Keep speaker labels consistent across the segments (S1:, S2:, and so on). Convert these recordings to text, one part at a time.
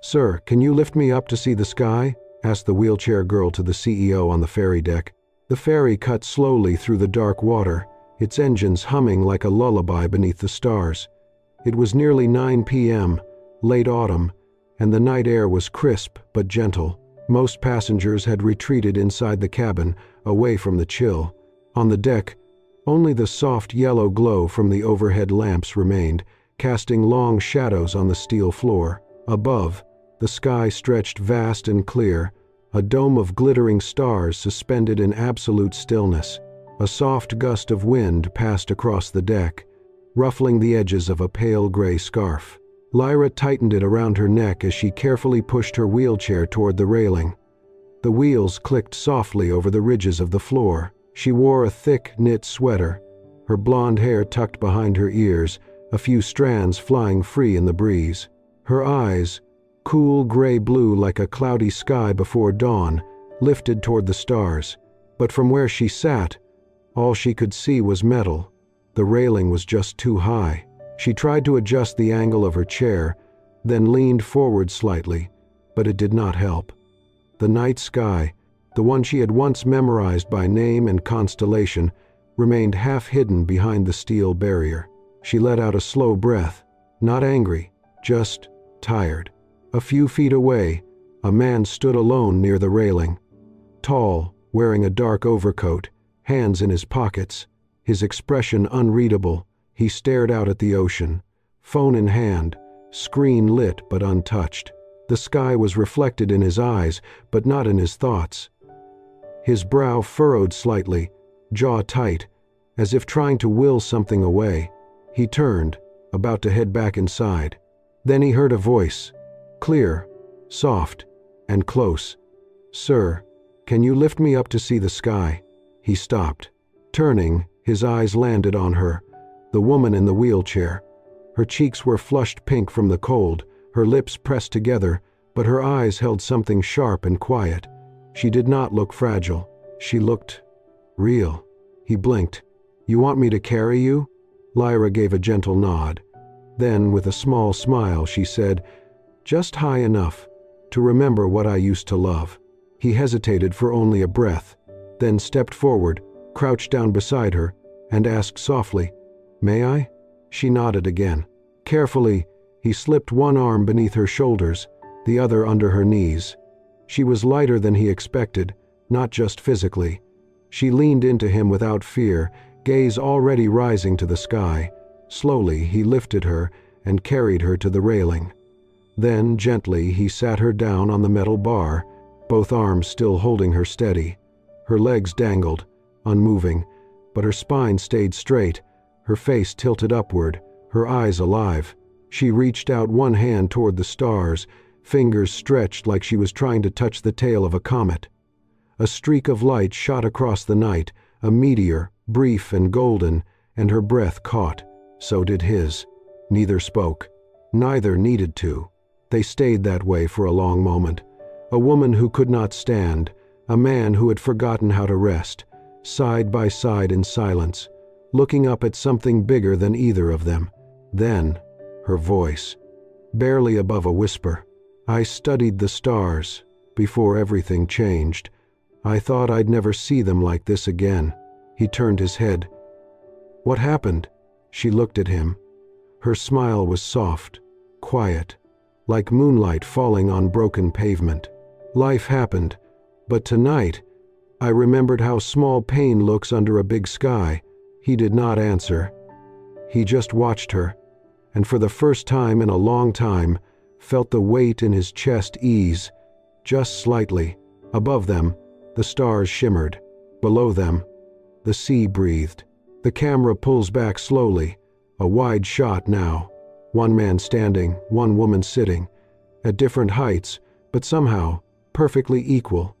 S1: "Sir, can you lift me up to see the sky?" asked the wheelchair girl to the CEO on the ferry deck. The ferry cut slowly through the dark water, its engines humming like a lullaby beneath the stars. It was nearly 9 p.m., late autumn, and the night air was crisp but gentle. Most passengers had retreated inside the cabin, away from the chill. On the deck, only the soft yellow glow from the overhead lamps remained, casting long shadows on the steel floor. Above, the sky stretched vast and clear, a dome of glittering stars suspended in absolute stillness. A soft gust of wind passed across the deck, ruffling the edges of a pale gray scarf. Lyra tightened it around her neck as she carefully pushed her wheelchair toward the railing. The wheels clicked softly over the ridges of the floor. She wore a thick, knit sweater, her blonde hair tucked behind her ears, a few strands flying free in the breeze. Her eyes, cool gray-blue like a cloudy sky before dawn, lifted toward the stars. But from where she sat, all she could see was metal. The railing was just too high. She tried to adjust the angle of her chair, then leaned forward slightly, but it did not help. The night sky, the one she had once memorized by name and constellation, remained half hidden behind the steel barrier. She let out a slow breath, not angry, just tired. A few feet away, a man stood alone near the railing. Tall, wearing a dark overcoat, hands in his pockets, his expression unreadable, he stared out at the ocean, phone in hand, screen lit but untouched. The sky was reflected in his eyes, but not in his thoughts. His brow furrowed slightly, jaw tight, as if trying to will something away. He turned, about to head back inside. Then he heard a voice, clear, soft, and close. "Sir, can you lift me up to see the sky?" He stopped. Turning, his eyes landed on her, the woman in the wheelchair. Her cheeks were flushed pink from the cold, her lips pressed together, but her eyes held something sharp and quiet. She did not look fragile. She looked real. He blinked. "You want me to carry you?" Lyra gave a gentle nod. Then, with a small smile, she said, "Just high enough to remember what I used to love." He hesitated for only a breath, then stepped forward, crouched down beside her, and asked softly, "May I?" She nodded again. Carefully, he slipped one arm beneath her shoulders, the other under her knees. She was lighter than he expected, not just physically. She leaned into him without fear, gaze already rising to the sky. Slowly, he lifted her and carried her to the railing. Then, gently, he sat her down on the metal bar, both arms still holding her steady. Her legs dangled, unmoving, but her spine stayed straight, her face tilted upward, her eyes alive. She reached out one hand toward the stars, fingers stretched like she was trying to touch the tail of a comet. A streak of light shot across the night, a meteor, brief and golden, and her breath caught. So did his. Neither spoke. Neither needed to. They stayed that way for a long moment. A woman who could not stand, a man who had forgotten how to rest, side by side in silence, looking up at something bigger than either of them. Then, her voice, barely above a whisper. "I studied the stars before everything changed. I thought I'd never see them like this again." He turned his head. "What happened?" She looked at him. Her smile was soft, quiet, like moonlight falling on broken pavement. "Life happened, but tonight, I remembered how small pain looks under a big sky." He did not answer. He just watched her, and for the first time in a long time, felt the weight in his chest ease, just slightly. Above them, the stars shimmered. Below them, the sea breathed. The camera pulls back slowly, a wide shot now. One man standing, one woman sitting, at different heights, but somehow perfectly equal,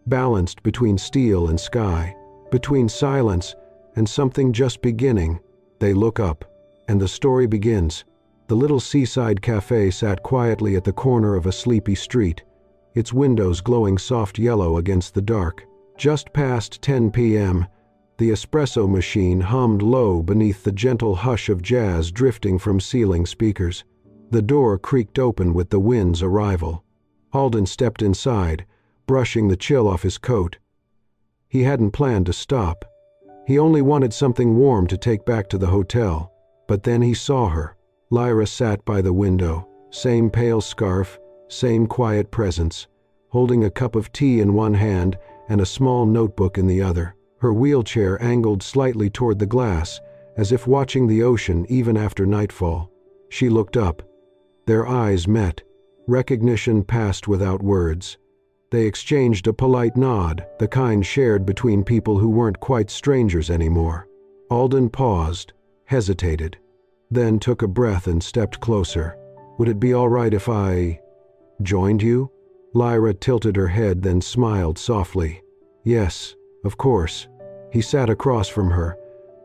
S1: balanced between steel and sky, between silence and something just beginning. They look up, and the story begins. The little seaside cafe sat quietly at the corner of a sleepy street, its windows glowing soft yellow against the dark. Just past 10 p.m., the espresso machine hummed low beneath the gentle hush of jazz drifting from ceiling speakers. The door creaked open with the wind's arrival. Alden stepped inside, brushing the chill off his coat. He hadn't planned to stop. He only wanted something warm to take back to the hotel. But then he saw her. Lyra sat by the window, same pale scarf, same quiet presence, holding a cup of tea in one hand and a small notebook in the other, her wheelchair angled slightly toward the glass, as if watching the ocean even after nightfall. She looked up. Their eyes met. Recognition passed without words. They exchanged a polite nod, the kind shared between people who weren't quite strangers anymore. Alden paused, hesitated, then took a breath and stepped closer. "Would it be all right if I joined you?" Lyra tilted her head, then smiled softly. "Yes, of course." He sat across from her.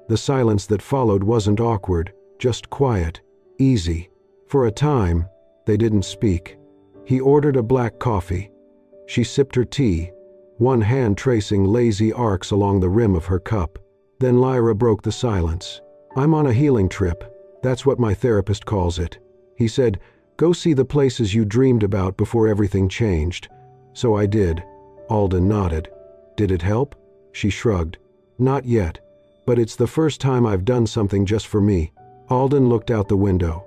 S1: The silence that followed wasn't awkward, just quiet, easy. For a time, they didn't speak. He ordered a black coffee. She sipped her tea, one hand tracing lazy arcs along the rim of her cup. Then Lyra broke the silence. "I'm on a healing trip. That's what my therapist calls it." He said, "Go see the places you dreamed about before everything changed." "So I did." Alden nodded. "Did it help?" She shrugged. "Not yet, but it's the first time I've done something just for me." Alden looked out the window.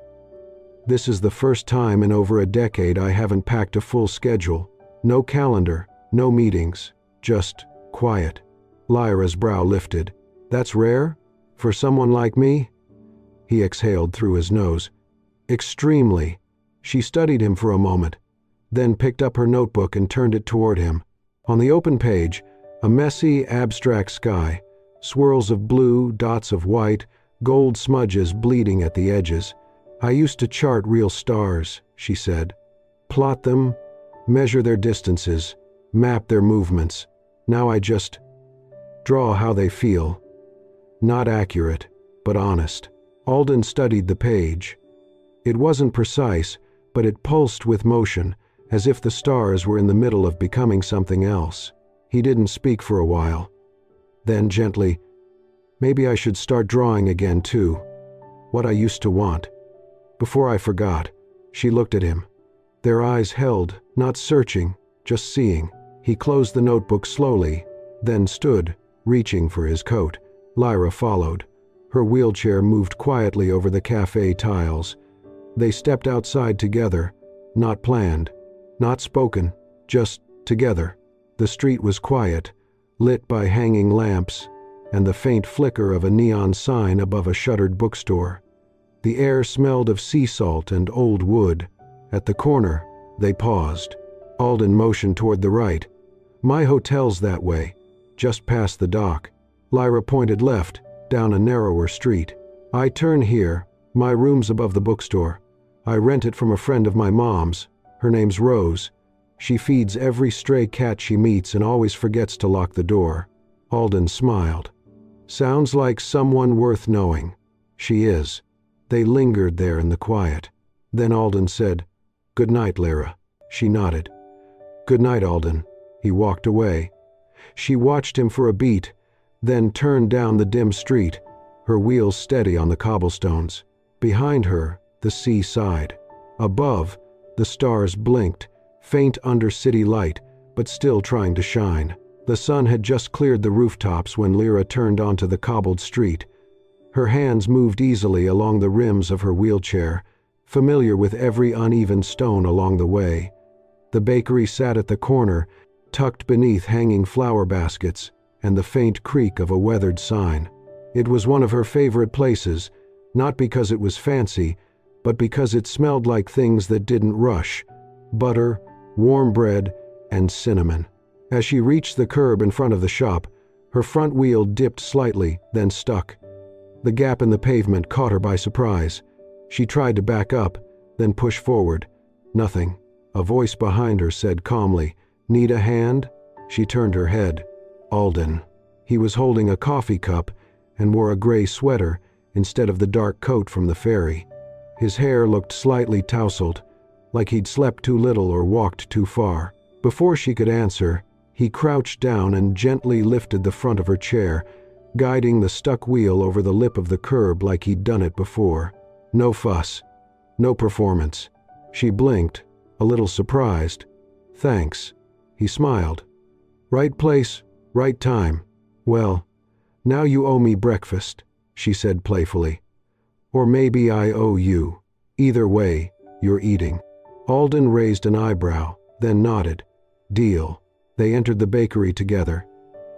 S1: "This is the first time in over a decade I haven't packed a full schedule. No calendar, no meetings, just quiet." Lyra's brow lifted. "That's rare? For someone like me?" He exhaled through his nose. "Extremely." She studied him for a moment, then picked up her notebook and turned it toward him. On the open page, a messy, abstract sky, swirls of blue, dots of white, gold smudges bleeding at the edges. "I used to chart real stars," she said. "Plot them, measure their distances, map their movements. Now I just draw how they feel. Not accurate, but honest." Alden studied the page. It wasn't precise, but it pulsed with motion, as if the stars were in the middle of becoming something else. He didn't speak for a while. Then gently, "Maybe I should start drawing again too. What I used to want." Before I forgot, she looked at him. Their eyes held, not searching, just seeing. He closed the notebook slowly, then stood, reaching for his coat. Lyra followed. Her wheelchair moved quietly over the cafe tiles. They stepped outside together, not planned, not spoken, just together. The street was quiet, lit by hanging lamps and the faint flicker of a neon sign above a shuttered bookstore. The air smelled of sea salt and old wood. At the corner, they paused. Alden motioned toward the right. "My hotel's that way, just past the dock." Lyra pointed left, down a narrower street. "I turn here. My room's above the bookstore. I rent it from a friend of my mom's. Her name's Rose. She feeds every stray cat she meets and always forgets to lock the door." Alden smiled. "Sounds like someone worth knowing." "She is." They lingered there in the quiet. Then Alden said, "Good night, Lyra." She nodded. "Good night, Alden." He walked away. She watched him for a beat, then turned down the dim street, her wheels steady on the cobblestones. Behind her, the sea sighed. Above, the stars blinked, faint under city light, but still trying to shine. The sun had just cleared the rooftops when Lyra turned onto the cobbled street. Her hands moved easily along the rims of her wheelchair, familiar with every uneven stone along the way. The bakery sat at the corner, tucked beneath hanging flower baskets and the faint creak of a weathered sign. It was one of her favorite places, not because it was fancy, but because it smelled like things that didn't rush: butter, warm bread, and cinnamon. As she reached the curb in front of the shop, her front wheel dipped slightly, then stuck. The gap in the pavement caught her by surprise. She tried to back up, then push forward. Nothing. A voice behind her said calmly, "Need a hand?" She turned her head. Alden. He was holding a coffee cup and wore a gray sweater instead of the dark coat from the ferry. His hair looked slightly tousled, like he'd slept too little or walked too far. Before she could answer, he crouched down and gently lifted the front of her chair, guiding the stuck wheel over the lip of the curb like he'd done it before. No fuss. No performance. She blinked, a little surprised. Thanks. He smiled. Right place, right time. Well, now you owe me breakfast, she said playfully. Or maybe I owe you. Either way, you're eating. Alden raised an eyebrow, then nodded. Deal. They entered the bakery together.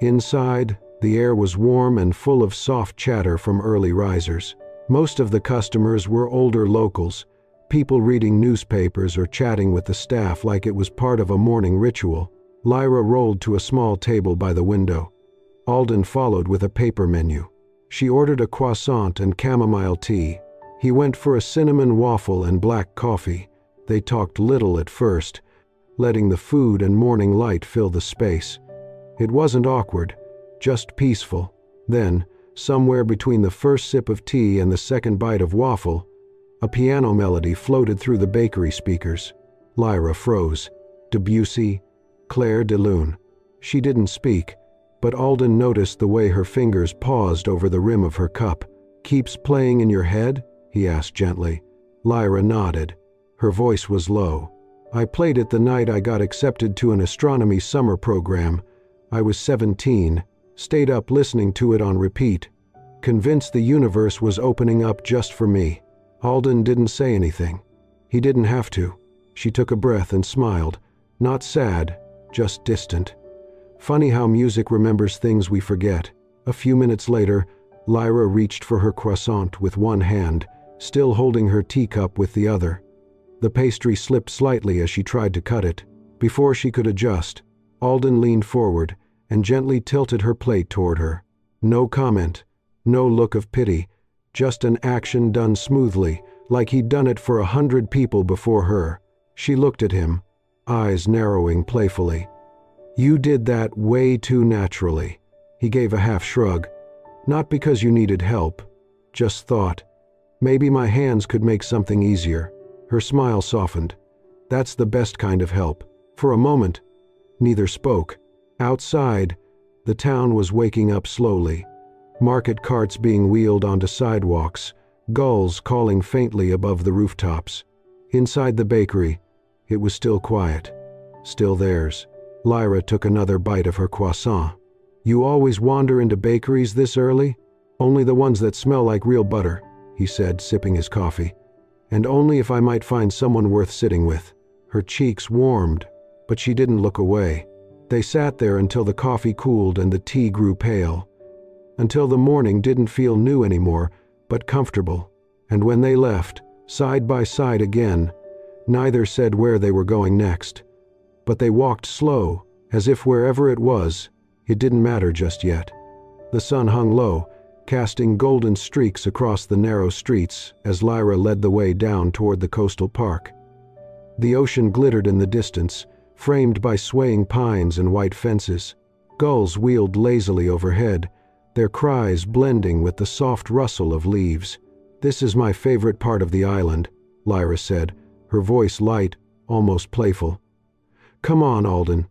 S1: Inside, the air was warm and full of soft chatter from early risers. Most of the customers were older locals, people reading newspapers or chatting with the staff like it was part of a morning ritual. Lyra rolled to a small table by the window. Alden followed with a paper menu. She ordered a croissant and chamomile tea. He went for a cinnamon waffle and black coffee. They talked little at first, letting the food and morning light fill the space. It wasn't awkward, just peaceful. Then, somewhere between the first sip of tea and the second bite of waffle, a piano melody floated through the bakery speakers. Lyra froze. Debussy, Clair de Lune. She didn't speak, but Alden noticed the way her fingers paused over the rim of her cup. Keeps playing in your head? He asked gently. Lyra nodded. Her voice was low. I played it the night I got accepted to an astronomy summer program. I was 17, stayed up listening to it on repeat, convinced the universe was opening up just for me. Alden didn't say anything. He didn't have to. She took a breath and smiled. Not sad, just distant. Funny how music remembers things we forget. A few minutes later, Lyra reached for her croissant with one hand, still holding her teacup with the other. The pastry slipped slightly as she tried to cut it. Before she could adjust, Alden leaned forward and gently tilted her plate toward her. No comment, no look of pity, just an action done smoothly, like he'd done it for 100 people before her. She looked at him, eyes narrowing playfully. You did that way too naturally. He gave a half shrug. Not because you needed help, just thought, maybe my hands could make something easier. Her smile softened. That's the best kind of help. For a moment, neither spoke. Outside, the town was waking up slowly. Market carts being wheeled onto sidewalks, gulls calling faintly above the rooftops. Inside the bakery, it was still quiet. Still theirs. Lyra took another bite of her croissant. You always wander into bakeries this early? Only the ones that smell like real butter, he said, sipping his coffee. And only if I might find someone worth sitting with. Her cheeks warmed, but she didn't look away. They sat there until the coffee cooled and the tea grew pale. Until the morning didn't feel new anymore, but comfortable. And when they left, side by side again, neither said where they were going next. But they walked slow, as if wherever it was, it didn't matter just yet. The sun hung low, casting golden streaks across the narrow streets as Lyra led the way down toward the coastal park. The ocean glittered in the distance, framed by swaying pines and white fences. Gulls wheeled lazily overhead, their cries blending with the soft rustle of leaves. This is my favorite part of the island, Lyra said, her voice light, almost playful. Come on, Alden.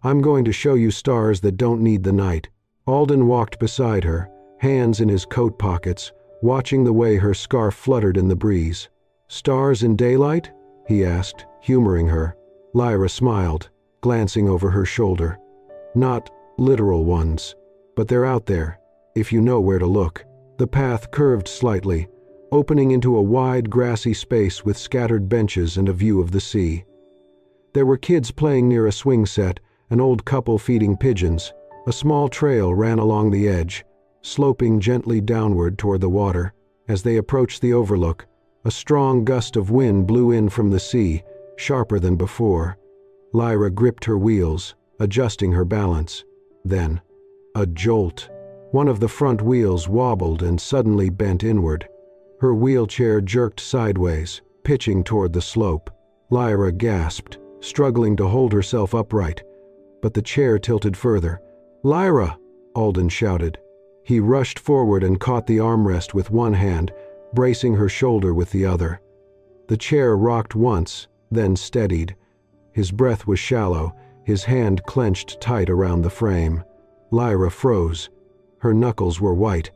S1: I'm going to show you stars that don't need the night. Alden walked beside her, hands in his coat pockets, watching the way her scarf fluttered in the breeze. Stars in daylight? He asked, humoring her. Lyra smiled, glancing over her shoulder. Not literal ones, but they're out there, if you know where to look. The path curved slightly, opening into a wide grassy space with scattered benches and a view of the sea. There were kids playing near a swing set, an old couple feeding pigeons. A small trail ran along the edge, sloping gently downward toward the water. As they approached the overlook, a strong gust of wind blew in from the sea, sharper than before. Lyra gripped her wheels, adjusting her balance. Then, a jolt. One of the front wheels wobbled and suddenly bent inward. Her wheelchair jerked sideways, pitching toward the slope. Lyra gasped, struggling to hold herself upright, but the chair tilted further. Lyra! Alden shouted. He rushed forward and caught the armrest with one hand, bracing her shoulder with the other. The chair rocked once, then steadied. His breath was shallow, his hand clenched tight around the frame. Lyra froze. Her knuckles were white.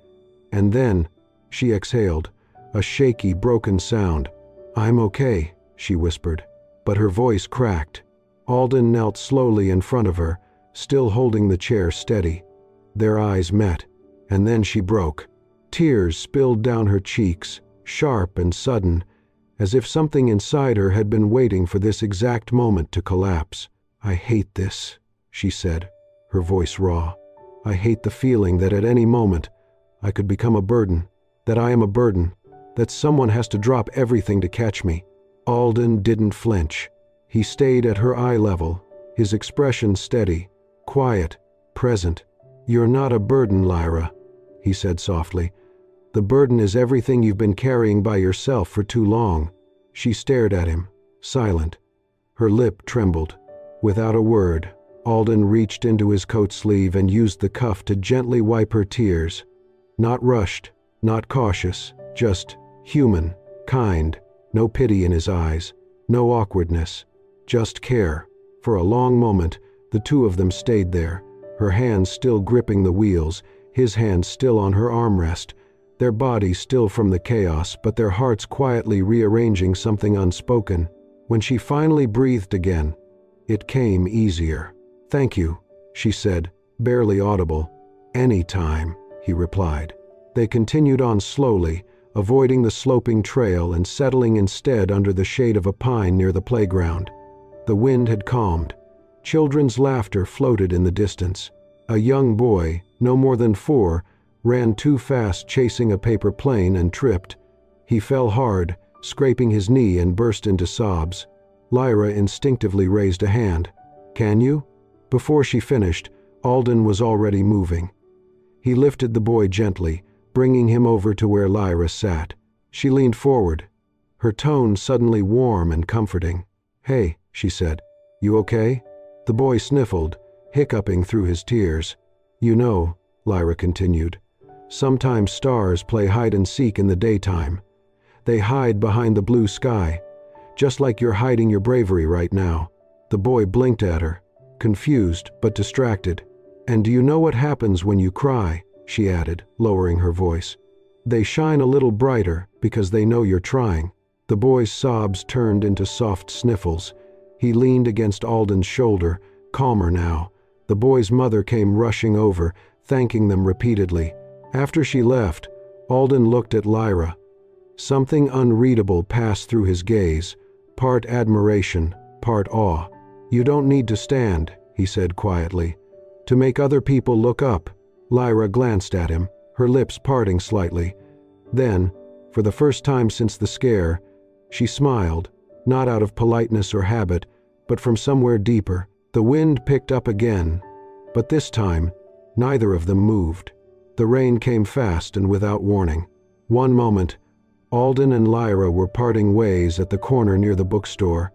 S1: And then, she exhaled, a shaky, broken sound. "I'm okay," she whispered, but her voice cracked. Alden knelt slowly in front of her, still holding the chair steady. Their eyes met, and then she broke. Tears spilled down her cheeks, sharp and sudden, as if something inside her had been waiting for this exact moment to collapse. "I hate this," she said, her voice raw. "I hate the feeling that at any moment I could become a burden, that I am a burden, that someone has to drop everything to catch me." Alden didn't flinch. He stayed at her eye level, his expression steady, quiet, present. "You're not a burden, Lyra," he said softly. "The burden is everything you've been carrying by yourself for too long." She stared at him, silent. Her lip trembled. Without a word, Alden reached into his coat sleeve and used the cuff to gently wipe her tears. Not rushed, not cautious, just human, kind, no pity in his eyes, no awkwardness, just care. For a long moment, the two of them stayed there, her hands still gripping the wheels, his hands still on her armrest, their bodies still from the chaos, but their hearts quietly rearranging something unspoken. When she finally breathed again, it came easier. "Thank you," she said, barely audible. "Any time," he replied. They continued on slowly, avoiding the sloping trail and settling instead under the shade of a pine near the playground. The wind had calmed. Children's laughter floated in the distance. A young boy, no more than 4, ran too fast chasing a paper plane and tripped. He fell hard, scraping his knee, and burst into sobs. Lyra instinctively raised a hand. "Can you?" Before she finished, Alden was already moving. He lifted the boy gently, bringing him over to where Lyra sat. She leaned forward, her tone suddenly warm and comforting. "Hey," she said, "you okay?" The boy sniffled, hiccuping through his tears. "You know," Lyra continued, "sometimes stars play hide-and-seek in the daytime. They hide behind the blue sky, just like you're hiding your bravery right now." The boy blinked at her, confused but distracted. "And do you know what happens when you cry?" she added, lowering her voice. "They shine a little brighter because they know you're trying." The boy's sobs turned into soft sniffles. He leaned against Alden's shoulder, calmer now. The boy's mother came rushing over, thanking them repeatedly. After she left, Alden looked at Lyra. Something unreadable passed through his gaze, part admiration, part awe. "You don't need to stand," he said quietly, "to make other people look up." Lyra glanced at him, her lips parting slightly. Then, for the first time since the scare, she smiled, not out of politeness or habit, but from somewhere deeper. The wind picked up again, but this time, neither of them moved. The rain came fast and without warning. One moment, Alden and Lyra were parting ways at the corner near the bookstore.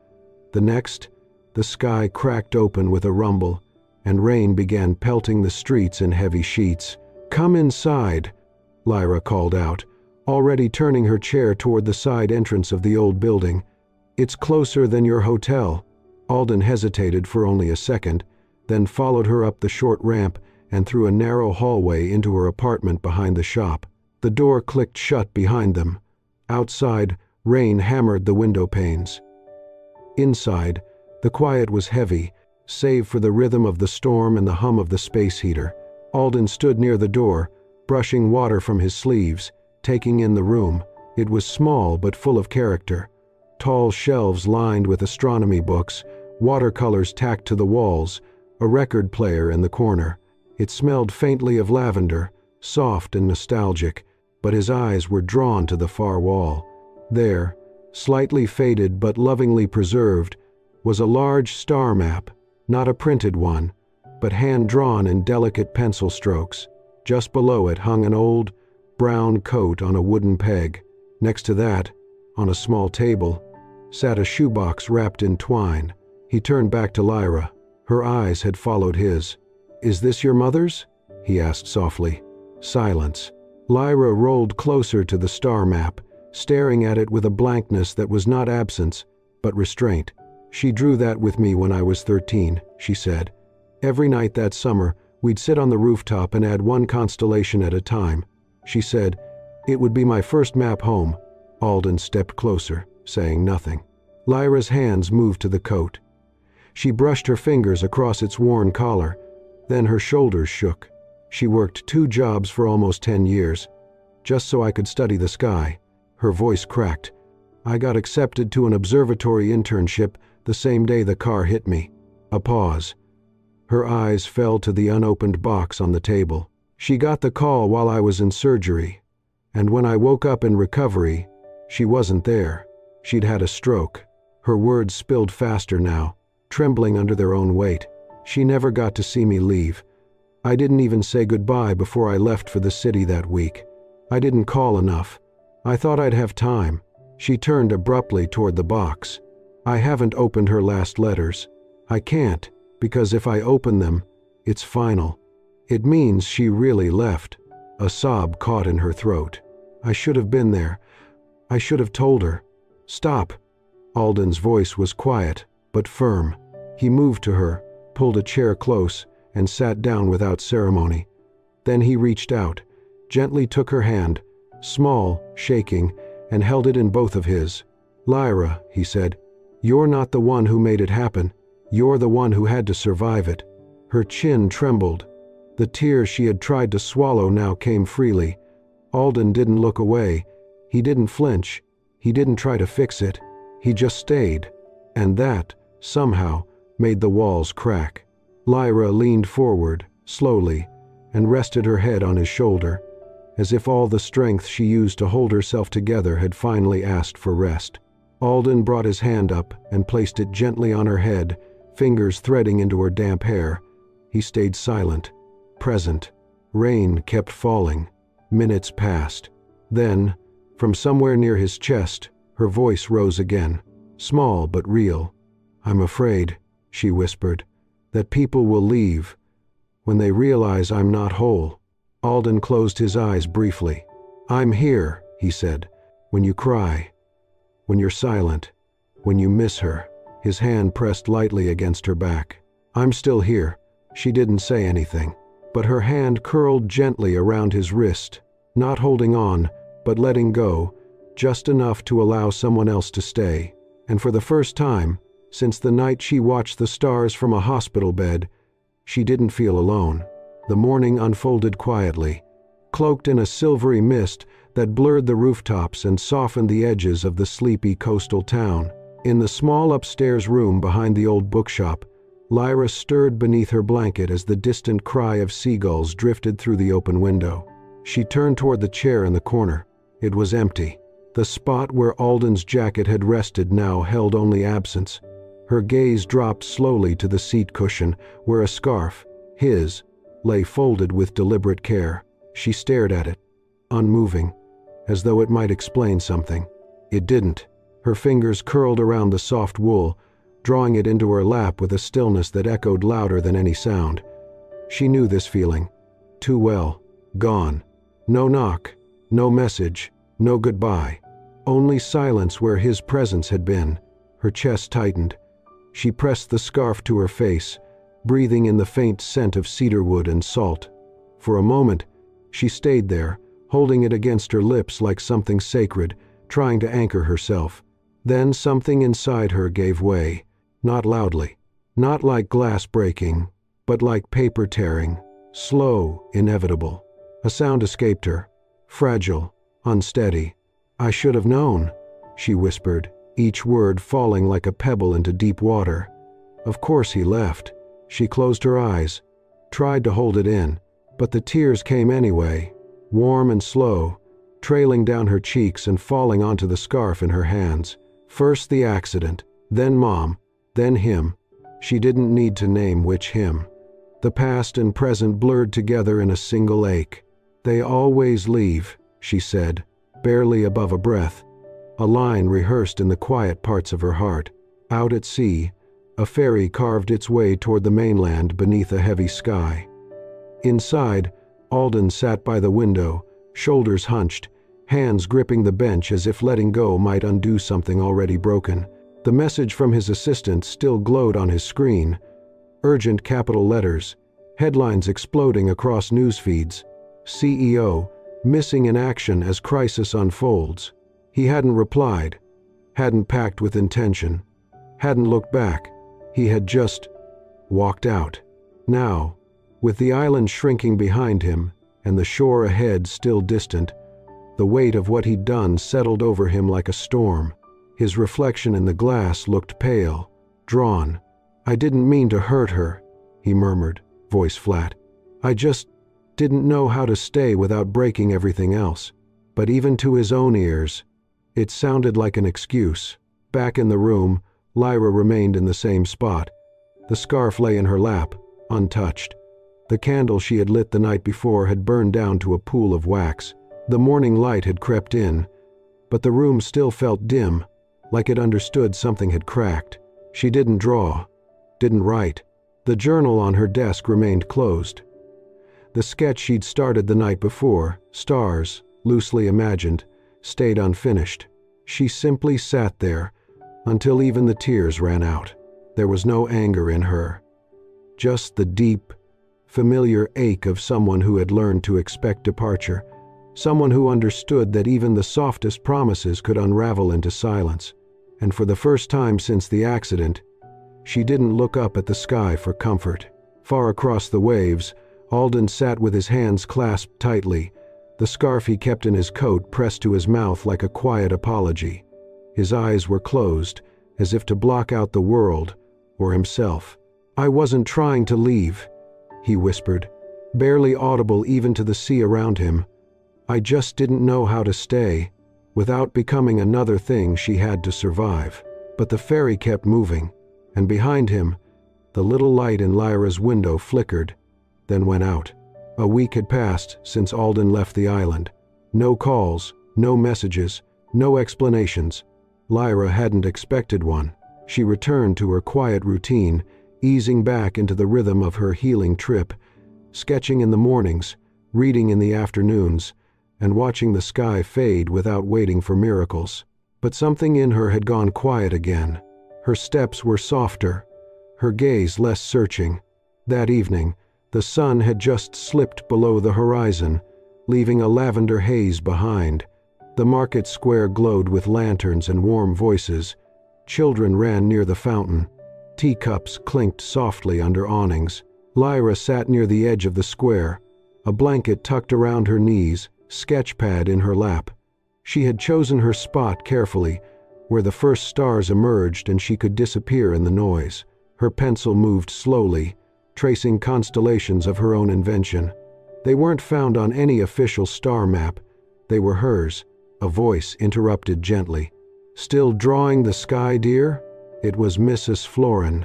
S1: The next, the sky cracked open with a rumble, and rain began pelting the streets in heavy sheets. "Come inside," Lyra called out, already turning her chair toward the side entrance of the old building. "It's closer than your hotel." Alden hesitated for only a second, then followed her up the short ramp and through a narrow hallway into her apartment behind the shop. The door clicked shut behind them. Outside, rain hammered the window panes. Inside, the quiet was heavy, save for the rhythm of the storm and the hum of the space heater. Alden stood near the door, brushing water from his sleeves, taking in the room. It was small but full of character. Tall shelves lined with astronomy books, watercolors tacked to the walls, a record player in the corner. It smelled faintly of lavender, soft and nostalgic, but his eyes were drawn to the far wall. There, slightly faded but lovingly preserved, was a large star map, not a printed one, but hand-drawn in delicate pencil strokes. Just below it hung an old, brown coat on a wooden peg. Next to that, on a small table, sat a shoebox wrapped in twine. He turned back to Lyra. Her eyes had followed his. "Is this your mother's?" he asked softly. Silence. Lyra rolled closer to the star map, staring at it with a blankness that was not absence, but restraint. "She drew that with me when I was 13, she said. "Every night that summer, we'd sit on the rooftop and add one constellation at a time. She said, it would be my first map home." Alden stepped closer. saying nothing. Lyra's hands moved to the coat. She brushed her fingers across its worn collar, then her shoulders shook. She worked 2 jobs for almost 10 years, just so I could study the sky. Her voice cracked. I got accepted to an observatory internship the same day the car hit me. A pause. Her eyes fell to the unopened box on the table. She got the call while I was in surgery, and when I woke up in recovery, she wasn't there. She'd had a stroke. Her words spilled faster now, trembling under their own weight. She never got to see me leave. I didn't even say goodbye before I left for the city that week. I didn't call enough. I thought I'd have time. She turned abruptly toward the box. I haven't opened her last letters. I can't, because if I open them, it's final. It means she really left. A sob caught in her throat. I should have been there. I should have told her. Stop. Alden's voice was quiet, but firm. He moved to her, pulled a chair close, and sat down without ceremony. Then he reached out, gently took her hand, small, shaking, and held it in both of his. Lyra, he said, you're not the one who made it happen. You're the one who had to survive it. Her chin trembled. The tears she had tried to swallow now came freely. Alden didn't look away. He didn't flinch. He didn't try to fix it. He just stayed. And that, somehow, made the walls crack. Lyra leaned forward, slowly, and rested her head on his shoulder, as if all the strength she used to hold herself together had finally asked for rest. Alden brought his hand up and placed it gently on her head, fingers threading into her damp hair. He stayed silent, present. Rain kept falling. Minutes passed. Then, from somewhere near his chest, her voice rose again, small but real. I'm afraid, she whispered, that people will leave when they realize I'm not whole. Alden closed his eyes briefly. I'm here, he said, when you cry, when you're silent, when you miss her. His hand pressed lightly against her back. I'm still here. She didn't say anything, but her hand curled gently around his wrist, not holding on, but letting go, just enough to allow someone else to stay. And for the first time, since the night she watched the stars from a hospital bed, she didn't feel alone. The morning unfolded quietly, cloaked in a silvery mist that blurred the rooftops and softened the edges of the sleepy coastal town. In the small upstairs room behind the old bookshop, Lyra stirred beneath her blanket as the distant cry of seagulls drifted through the open window. She turned toward the chair in the corner. It was empty. The spot where Alden's jacket had rested now held only absence. Her gaze dropped slowly to the seat cushion, where a scarf, his, lay folded with deliberate care. She stared at it, unmoving, as though it might explain something. It didn't. Her fingers curled around the soft wool, drawing it into her lap with a stillness that echoed louder than any sound. She knew this feeling too well. Gone. No knock, no message, no goodbye. Only silence where his presence had been. Her chest tightened. She pressed the scarf to her face, breathing in the faint scent of cedarwood and salt. For a moment, she stayed there, holding it against her lips like something sacred, trying to anchor herself. Then something inside her gave way, not loudly, not like glass breaking, but like paper tearing, slow, inevitable. A sound escaped her, fragile, unsteady. I should have known, she whispered, each word falling like a pebble into deep water. Of course he left. She closed her eyes, tried to hold it in, but the tears came anyway, warm and slow, trailing down her cheeks and falling onto the scarf in her hands. First the accident, then Mom, then him. She didn't need to name which him. The past and present blurred together in a single ache. They always leave, she said, barely above a breath, a line rehearsed in the quiet parts of her heart. Out at sea, a ferry carved its way toward the mainland beneath a heavy sky. Inside, Alden sat by the window, shoulders hunched, hands gripping the bench as if letting go might undo something already broken. The message from his assistant still glowed on his screen. Urgent capital letters, headlines exploding across news feeds. CEO, missing in action as crisis unfolds. He hadn't replied, hadn't packed with intention, hadn't looked back. He had just walked out. Now, with the island shrinking behind him and the shore ahead still distant, the weight of what he'd done settled over him like a storm. His reflection in the glass looked pale, drawn. "I didn't mean to hurt her," he murmured, voice flat. "I just didn't know how to stay without breaking everything else." But even to his own ears, it sounded like an excuse. Back in the room, Lyra remained in the same spot. The scarf lay in her lap, untouched. The candle she had lit the night before had burned down to a pool of wax. The morning light had crept in, but the room still felt dim, like it understood something had cracked. She didn't draw, didn't write. The journal on her desk remained closed. The sketch she'd started the night before, stars, loosely imagined, stayed unfinished. She simply sat there until even the tears ran out. There was no anger in her, just the deep, familiar ache of someone who had learned to expect departure, someone who understood that even the softest promises could unravel into silence. And for the first time since the accident, she didn't look up at the sky for comfort. Far across the waves, Alden sat with his hands clasped tightly, the scarf he kept in his coat pressed to his mouth like a quiet apology. His eyes were closed, as if to block out the world, or himself. "I wasn't trying to leave," he whispered, barely audible even to the sea around him. "I just didn't know how to stay, without becoming another thing she had to survive." But the ferry kept moving, and behind him, the little light in Lyra's window flickered, then went out. A week had passed since Alden left the island. No calls, no messages, no explanations. Lyra hadn't expected one. She returned to her quiet routine, easing back into the rhythm of her healing trip, sketching in the mornings, reading in the afternoons, and watching the sky fade without waiting for miracles. But something in her had gone quiet again. Her steps were softer, her gaze less searching. That evening, the sun had just slipped below the horizon, leaving a lavender haze behind. The market square glowed with lanterns and warm voices. Children ran near the fountain. Teacups clinked softly under awnings. Lyra sat near the edge of the square, a blanket tucked around her knees, sketchpad in her lap. She had chosen her spot carefully, where the first stars emerged and she could disappear in the noise. Her pencil moved slowly, tracing constellations of her own invention. They weren't found on any official star map. They were hers. A voice interrupted gently. "Still drawing the sky, dear?" It was Mrs. Florin,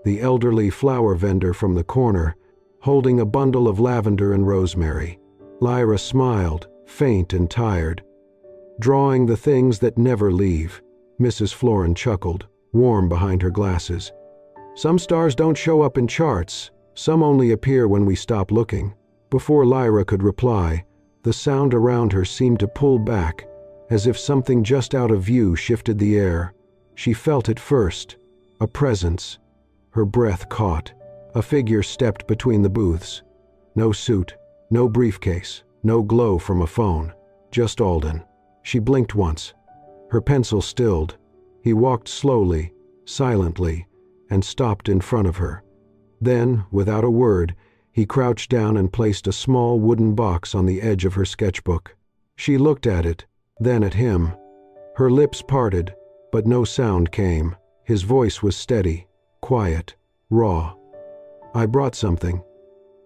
S1: the elderly flower vendor from the corner, holding a bundle of lavender and rosemary. Lyra smiled, faint and tired. "Drawing the things that never leave," Mrs. Florin chuckled, warm behind her glasses. "Some stars don't show up in charts. Some only appear when we stop looking." Before Lyra could reply, the sound around her seemed to pull back, as if something just out of view shifted the air. She felt it first, a presence. Her breath caught. A figure stepped between the booths. No suit, no briefcase, no glow from a phone. Just Alden. She blinked once. Her pencil stilled. He walked slowly, silently, and stopped in front of her. Then, without a word, he crouched down and placed a small wooden box on the edge of her sketchbook. She looked at it, then at him. Her lips parted, but no sound came. His voice was steady, quiet, raw. "I brought something.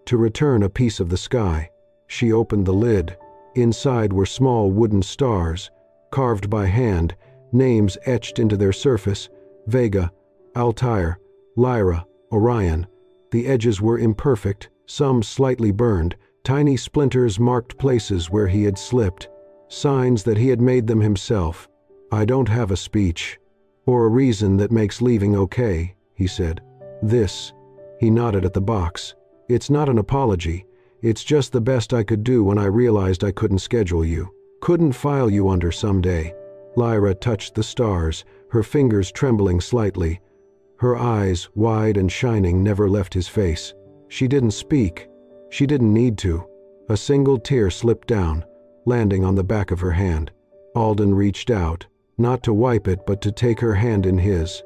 S1: To return a piece of the sky." She opened the lid. Inside were small wooden stars, carved by hand, names etched into their surface: Vega, Altair, Lyra, Orion. The edges were imperfect, some slightly burned. Tiny splinters marked places where he had slipped, signs that he had made them himself. "I don't have a speech, or a reason that makes leaving okay," he said. "This," he nodded at the box, "it's not an apology. It's just the best I could do when I realized I couldn't schedule you. Couldn't file you under someday." Lyra touched the stars, her fingers trembling slightly. Her eyes, wide and shining, never left his face. She didn't speak. She didn't need to. A single tear slipped down, landing on the back of her hand. Alden reached out, not to wipe it but to take her hand in his.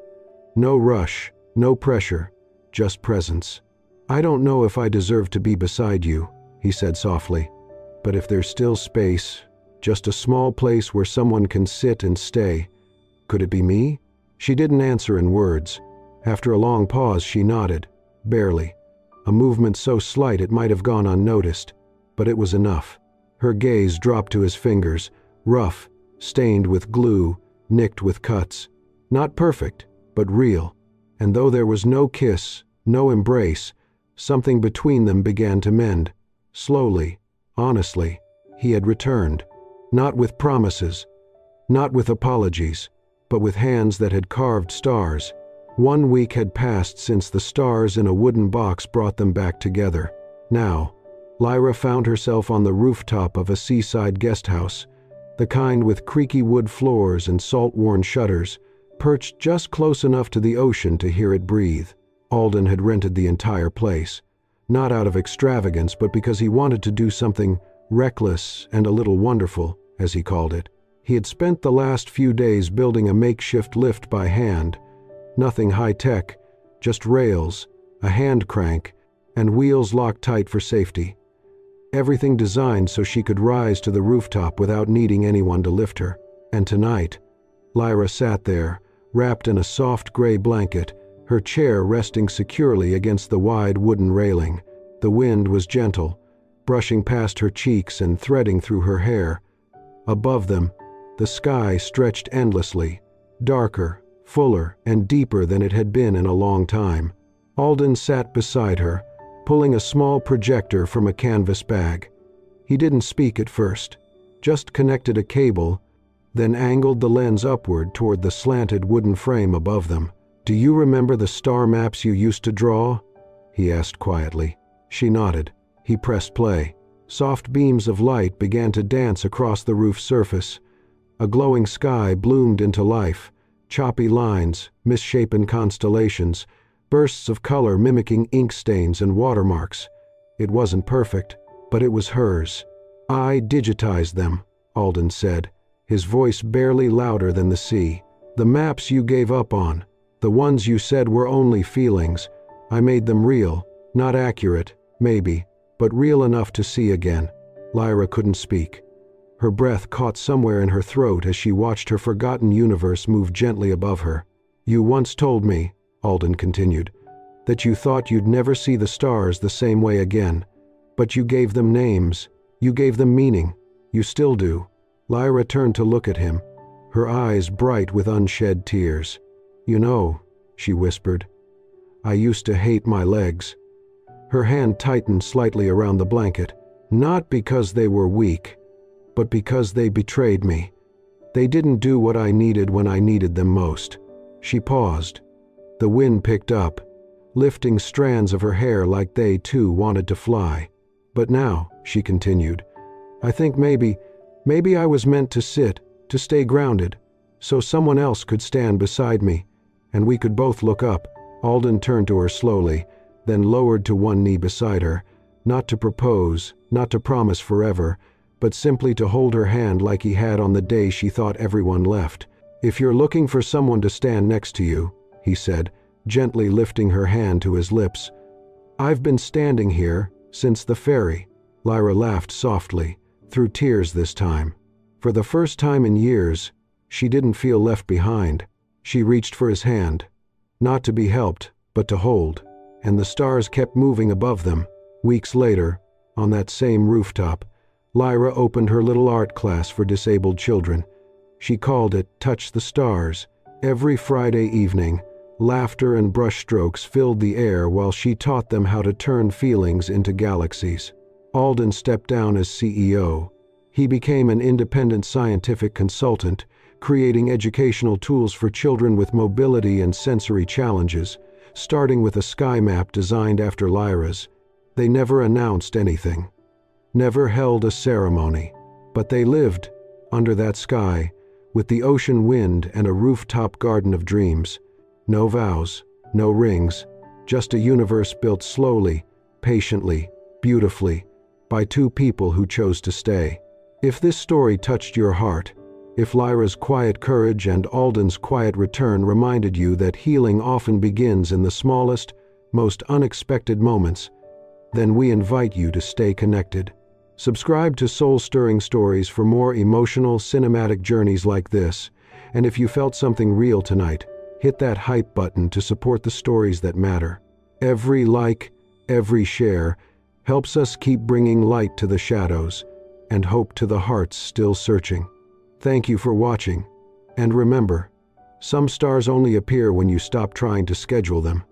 S1: No rush, no pressure, just presence. "I don't know if I deserve to be beside you," he said softly, "but if there's still space, just a small place where someone can sit and stay, could it be me?" She didn't answer in words. After a long pause, she nodded, barely. A movement so slight it might have gone unnoticed, but it was enough. Her gaze dropped to his fingers, rough, stained with glue, nicked with cuts. Not perfect, but real. And though there was no kiss, no embrace, something between them began to mend. Slowly, honestly, he had returned. Not with promises, not with apologies, but with hands that had carved stars. 1 week had passed since the stars in a wooden box brought them back together. Now, Lyra found herself on the rooftop of a seaside guest house, the kind with creaky wood floors and salt-worn shutters, perched just close enough to the ocean to hear it breathe. Alden had rented the entire place, not out of extravagance but because he wanted to do something reckless and a little wonderful, as he called it. He had spent the last few days building a makeshift lift by hand. Nothing high-tech, just rails, a hand crank, and wheels locked tight for safety. Everything designed so she could rise to the rooftop without needing anyone to lift her. And tonight, Lyra sat there, wrapped in a soft gray blanket, her chair resting securely against the wide wooden railing. The wind was gentle, brushing past her cheeks and threading through her hair. Above them, the sky stretched endlessly, darker, fuller, and deeper than it had been in a long time. Alden sat beside her, pulling a small projector from a canvas bag. He didn't speak at first, just connected a cable, then angled the lens upward toward the slanted wooden frame above them. "Do you remember the star maps you used to draw?" he asked quietly. She nodded. He pressed play. Soft beams of light began to dance across the roof's surface. A glowing sky bloomed into life, choppy lines, misshapen constellations, bursts of color mimicking ink stains and watermarks. It wasn't perfect, but it was hers. "I digitized them," Alden said, his voice barely louder than the sea. "The maps you gave up on, the ones you said were only feelings, I made them real, not accurate, maybe, but real enough to see again." Lyra couldn't speak. Her breath caught somewhere in her throat as she watched her forgotten universe move gently above her. "You once told me," Alden continued, "that you thought you'd never see the stars the same way again. But you gave them names. You gave them meaning. You still do." Lyra turned to look at him, her eyes bright with unshed tears. "You know," she whispered, "I used to hate my legs." Her hand tightened slightly around the blanket, not because they were weak, but because they betrayed me. They didn't do what I needed when I needed them most. She paused. The wind picked up, lifting strands of her hair like they, too, wanted to fly. "But now," she continued, "I think maybe I was meant to sit, to stay grounded, so someone else could stand beside me, and we could both look up." Alden turned to her slowly, then lowered to one knee beside her, not to propose, not to promise forever, but simply to hold her hand like he had on the day she thought everyone left. "If you're looking for someone to stand next to you," he said, gently lifting her hand to his lips, "I've been standing here since the ferry." Lyra laughed softly, through tears this time. For the first time in years, she didn't feel left behind. She reached for his hand, not to be helped, but to hold, and the stars kept moving above them. Weeks later, on that same rooftop, Lyra opened her little art class for disabled children. She called it Touch the Stars. Every Friday evening, laughter and brushstrokes filled the air while she taught them how to turn feelings into galaxies. Alden stepped down as CEO. He became an independent scientific consultant, creating educational tools for children with mobility and sensory challenges, starting with a sky map designed after Lyra's. They never announced anything, never held a ceremony, but they lived under that sky, with the ocean wind and a rooftop garden of dreams. No vows, no rings, just a universe built slowly, patiently, beautifully, by two people who chose to stay. If this story touched your heart, If Lyra's quiet courage and Alden's quiet return reminded you that healing often begins in the smallest, most unexpected moments, then we invite you to stay connected. Subscribe to Soul-Stirring Stories for more emotional, cinematic journeys like this, and if you felt something real tonight, hit that hype button to support the stories that matter. Every like, every share, helps us keep bringing light to the shadows and hope to the hearts still searching. Thank you for watching, and remember, some stars only appear when you stop trying to schedule them.